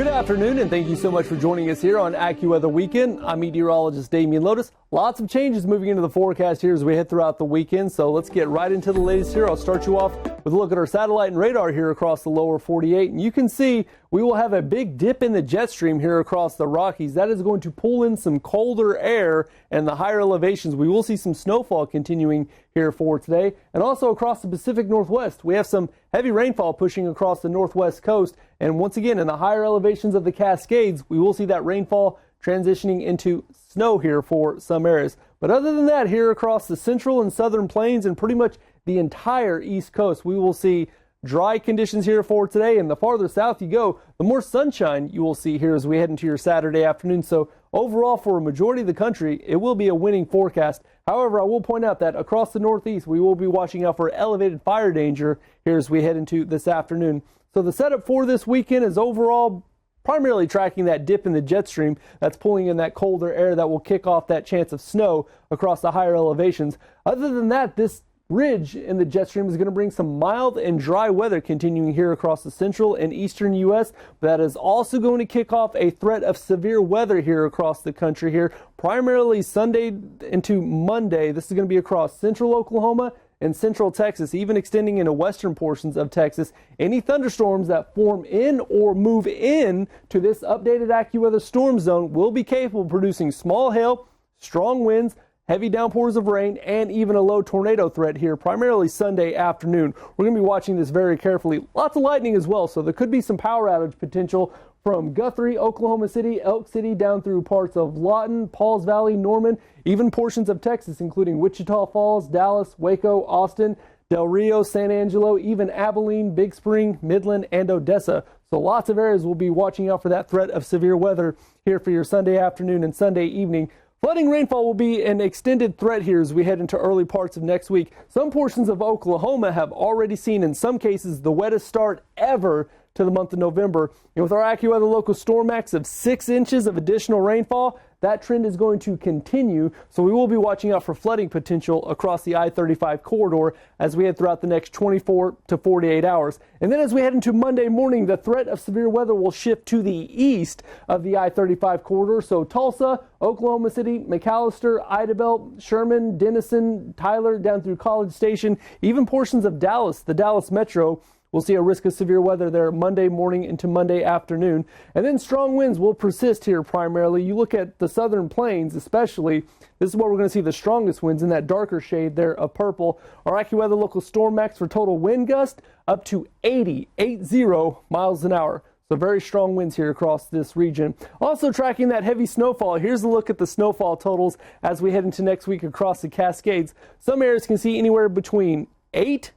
Good afternoon, and thank you so much for joining us here on AccuWeather Weekend. I'm meteorologist Damian Lotus. Lots of changes moving into the forecast here as we head throughout the weekend, so let's get right into the latest here. I'll start you off with a look at our satellite and radar here across the lower 48, and you can see we will have a big dip in the jet stream here across the Rockies. That is going to pull in some colder air and the higher elevations. We will see some snowfall continuing here for today, and also across the Pacific Northwest. We have some heavy rainfall pushing across the northwest coast, and once again in the higher elevations of the Cascades, we will see that rainfall transitioning into snow here for some areas. But other than that, here across the central and southern plains and pretty much the entire east coast, we will see dry conditions here for today. And the farther south you go, the more sunshine you will see here as we head into your Saturday afternoon. So overall, for a majority of the country, it will be a winning forecast. However, I will point out that across the northeast, we will be watching out for elevated fire danger here as we head into this afternoon. So the setup for this weekend is overall primarily tracking that dip in the jet stream that's pulling in that colder air that will kick off that chance of snow across the higher elevations. Other than that, this ridge in the jet stream is going to bring some mild and dry weather continuing here across the central and eastern U.S. That is also going to kick off a threat of severe weather here across the country here, primarily Sunday into Monday. This is going to be across central Oklahoma and central Texas, even extending into western portions of Texas. Any thunderstorms that form in or move in to this updated AccuWeather storm zone will be capable of producing small hail, strong winds, heavy downpours of rain, and even a low tornado threat here, primarily Sunday afternoon. We're going to be watching this very carefully. Lots of lightning as well, so there could be some power outage potential from Guthrie, Oklahoma City, Elk City, down through parts of Lawton, Pauls Valley, Norman, even portions of Texas, including Wichita Falls, Dallas, Waco, Austin, Del Rio, San Angelo, even Abilene, Big Spring, Midland, and Odessa. So lots of areas will be watching out for that threat of severe weather here for your Sunday afternoon and Sunday evening. Flooding rainfall will be an extended threat here as we head into early parts of next week. Some portions of Oklahoma have already seen, in some cases, the wettest start ever to the month of November. And with our AccuWeather local storm max of 6 inches of additional rainfall, that trend is going to continue. So we will be watching out for flooding potential across the I-35 corridor as we head throughout the next 24 to 48 hours. And then as we head into Monday morning, the threat of severe weather will shift to the east of the I-35 corridor. So Tulsa, Oklahoma City, McAllister, Idabel, Sherman, Denison, Tyler, down through College Station, even portions of Dallas, the Dallas Metro. We'll see a risk of severe weather there Monday morning into Monday afternoon. And then strong winds will persist here primarily. You look at the southern plains especially. This is where we're going to see the strongest winds in that darker shade there of purple. Our AccuWeather local storm max for total wind gust up to 80 miles an hour. So very strong winds here across this region. Also tracking that heavy snowfall. Here's a look at the snowfall totals as we head into next week across the Cascades. Some areas can see anywhere between 8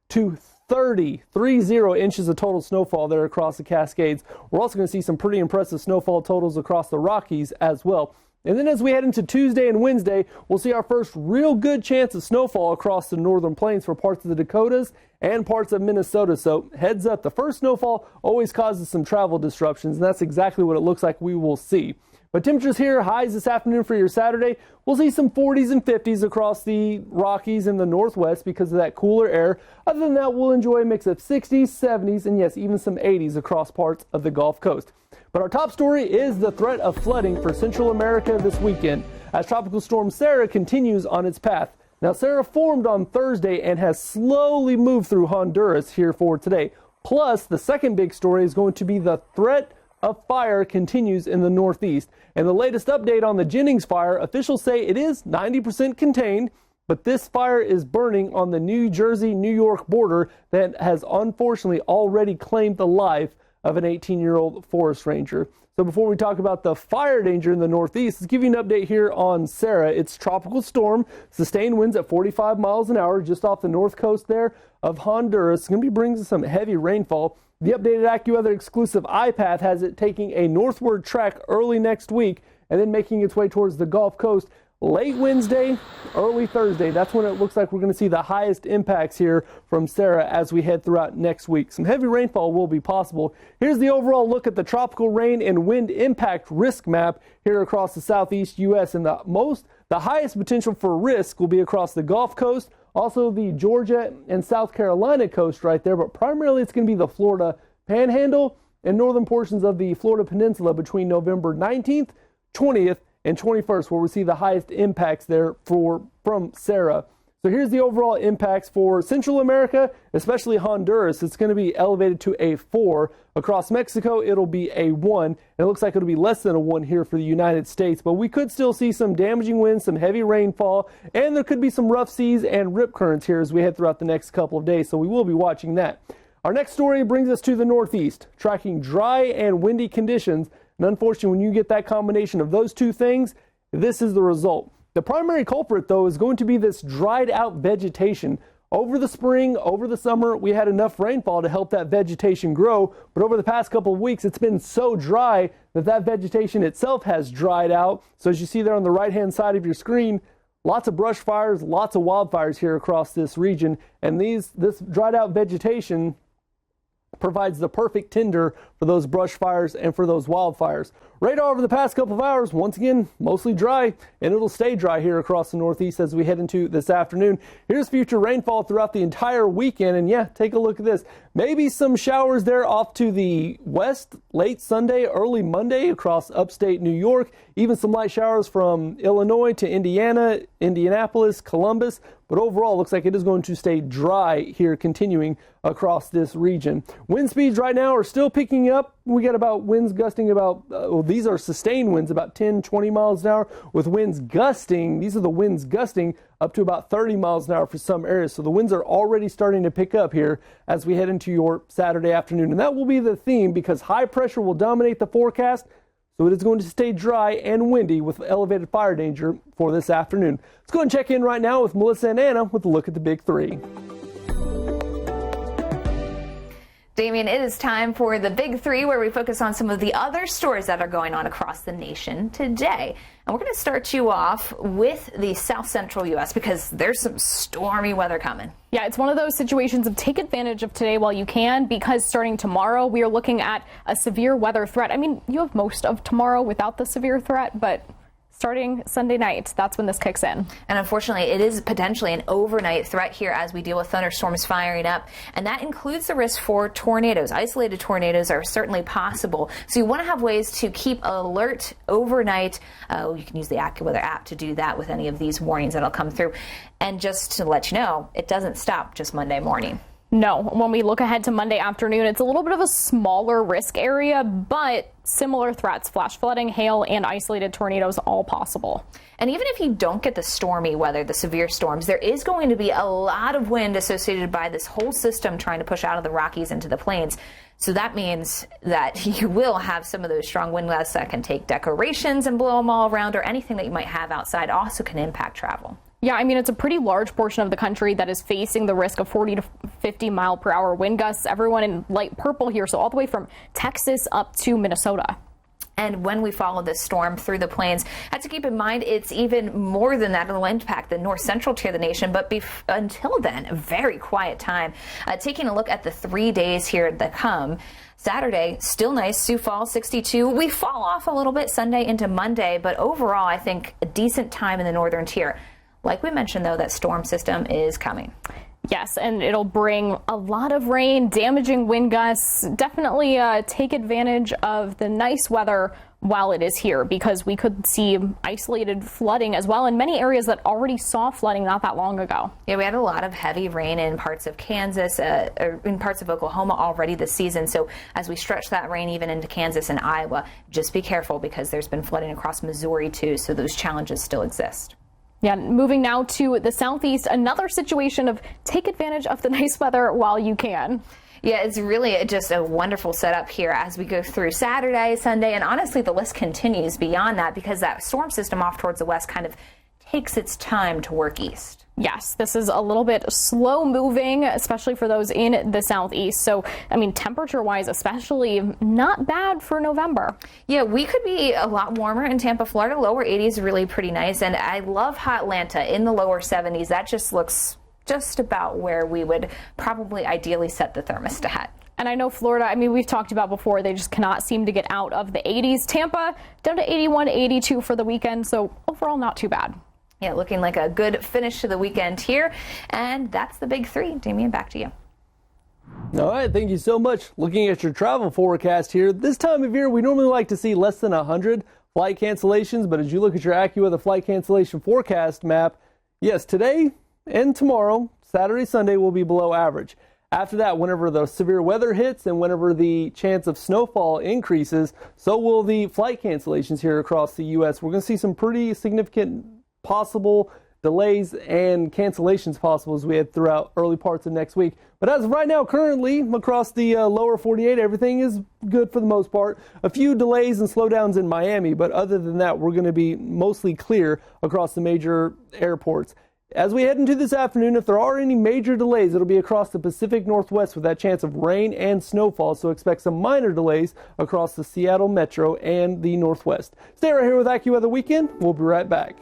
to 30 inches of total snowfall there across the Cascades. We're also going to see some pretty impressive snowfall totals across the Rockies as well. And then as we head into Tuesday and Wednesday, we'll see our first real good chance of snowfall across the northern plains for parts of the Dakotas and parts of Minnesota. So heads up, the first snowfall always causes some travel disruptions, and that's exactly what it looks like we will see. But temperatures here, highs this afternoon for your Saturday. We'll see some 40s and 50s across the Rockies and the Northwest because of that cooler air. Other than that, we'll enjoy a mix of 60s, 70s, and yes, even some 80s across parts of the Gulf Coast. But our top story is the threat of flooding for Central America this weekend as Tropical Storm Sarah continues on its path. Now, Sarah formed on Thursday and has slowly moved through Honduras here for today. Plus, the second big story is going to be the threat of fire continues in the Northeast. And the latest update on the Jennings fire, officials say it is 90% contained, but this fire is burning on the New Jersey-New York border that has unfortunately already claimed the life of an 18-year-old forest ranger. So before we talk about the fire danger in the Northeast, let's give you an update here on Sarah. It's tropical storm, sustained winds at 45 miles an hour just off the north coast there of Honduras. It's going to be bringing some heavy rainfall. The updated AccuWeather exclusive iPath has it taking a northward track early next week and then making its way towards the Gulf Coast late Wednesday, early Thursday. That's when it looks like we're going to see the highest impacts here from Sarah as we head throughout next week. Some heavy rainfall will be possible. Here's the overall look at the tropical rain and wind impact risk map here across the southeast U.S. And the highest potential for risk will be across the Gulf Coast, also the Georgia and South Carolina coast right there, but primarily it's going to be the Florida Panhandle and northern portions of the Florida Peninsula between November 19th, 20th, and 21st, where we see the highest impacts there from Sarah. So here's the overall impacts for Central America, especially Honduras. It's going to be elevated to a 4. Across Mexico, it'll be a 1. And it looks like it'll be less than a 1 here for the United States. But we could still see some damaging winds, some heavy rainfall, and there could be some rough seas and rip currents here as we head throughout the next couple of days. So we will be watching that. Our next story brings us to the Northeast, tracking dry and windy conditions. And unfortunately, when you get that combination of those two things, this is the result. The primary culprit, though, is going to be this dried out vegetation. Over the spring, over the summer, we had enough rainfall to help that vegetation grow. But over the past couple of weeks, it's been so dry that vegetation itself has dried out. So as you see there on the right-hand side of your screen, lots of brush fires, lots of wildfires here across this region. And this dried out vegetation provides the perfect tinder for those brush fires and for those wildfires. Radar over the past couple of hours, once again, mostly dry, and it'll stay dry here across the Northeast as we head into this afternoon. Here's future rainfall throughout the entire weekend, and yeah, take a look at this. Maybe some showers there off to the west late Sunday, early Monday across upstate New York. Even some light showers from Illinois to Indiana, Indianapolis, Columbus. But overall, it looks like it is going to stay dry here, continuing across this region. Wind speeds right now are still picking up. We got about winds gusting about, these are sustained winds, about 10, 20 miles an hour, with winds gusting. These are the winds gusting up to about 30 miles an hour for some areas. So the winds are already starting to pick up here as we head into your Saturday afternoon. And that will be the theme because high pressure will dominate the forecast. So it is going to stay dry and windy with elevated fire danger for this afternoon. Let's go and check in right now with Melissa and Anna with a look at the Big 3. Damien, it is time for the Big 3, where we focus on some of the other stories that are going on across the nation today. And we're going to start you off with the south central U.S. because there's some stormy weather coming. Yeah, it's one of those situations of take advantage of today while you can, because starting tomorrow, we are looking at a severe weather threat. I mean, you have most of tomorrow without the severe threat, but starting Sunday night, that's when this kicks in. And unfortunately, it is potentially an overnight threat here as we deal with thunderstorms firing up. And that includes the risk for tornadoes. Isolated tornadoes are certainly possible. So you want to have ways to keep alert overnight. You can use the AccuWeather app to do that with any of these warnings that'll come through. And just to let you know, it doesn't stop just Monday morning. No, when we look ahead to Monday afternoon, it's a little bit of a smaller risk area, but similar threats, flash flooding, hail, and isolated tornadoes, all possible. And even if you don't get the stormy weather, the severe storms, there is going to be a lot of wind associated by this whole system trying to push out of the Rockies into the plains. So that means that you will have some of those strong wind gusts that can take decorations and blow them all around, or anything that you might have outside also can impact travel. Yeah, I mean, it's a pretty large portion of the country that is facing the risk of 40 to 50 mile per hour wind gusts. Everyone in light purple here, so all the way from Texas up to Minnesota. And when we follow this storm through the plains, have to keep in mind it's even more than that. It'll impact the north central tier of the nation. But until then, a very quiet time. Taking a look at the 3 days here that come. Saturday, still nice. Sioux Falls, 62. We fall off a little bit Sunday into Monday. But overall, I think a decent time in the northern tier. Like we mentioned, though, that storm system is coming. Yes, and it'll bring a lot of rain, damaging wind gusts. Definitely take advantage of the nice weather while it is here, because we could see isolated flooding as well in many areas that already saw flooding not that long ago. Yeah, we had a lot of heavy rain in parts of Kansas, or in parts of Oklahoma already this season. So as we stretch that rain even into Kansas and Iowa, just be careful because there's been flooding across Missouri too. So those challenges still exist. Yeah, moving now to the southeast, another situation of take advantage of the nice weather while you can. Yeah, it's really just a wonderful setup here as we go through Saturday, Sunday, and honestly the list continues beyond that because that storm system off towards the west kind of takes its time to work east. Yes, this is a little bit slow moving, especially for those in the southeast. So, I mean, temperature wise, especially not bad for November. Yeah, we could be a lot warmer in Tampa, Florida. Lower 80s, really pretty nice. And I love Hotlanta in the lower 70s. That just looks just about where we would probably ideally set the thermostat. And I know Florida, I mean, we've talked about before, they just cannot seem to get out of the 80s. Tampa down to 81, 82 for the weekend. So overall, not too bad. Yeah, looking like a good finish to the weekend here. And that's the Big 3. Damien, back to you. All right, thank you so much. Looking at your travel forecast here, this time of year we normally like to see less than 100 flight cancellations, but as you look at your AccuWeather flight cancellation forecast map, yes, today and tomorrow, Saturday, Sunday, will be below average. After that, whenever the severe weather hits and whenever the chance of snowfall increases, so will the flight cancellations here across the U.S. We're going to see some pretty significant possible delays and cancellations possible as we head throughout early parts of next week. But as of right now, currently across the lower 48, everything is good for the most part. A few delays and slowdowns in Miami, but other than that, we're going to be mostly clear across the major airports. As we head into this afternoon, if there are any major delays, it'll be across the Pacific Northwest with that chance of rain and snowfall, so expect some minor delays across the Seattle Metro and the Northwest. Stay right here with AccuWeather Weekend. We'll be right back.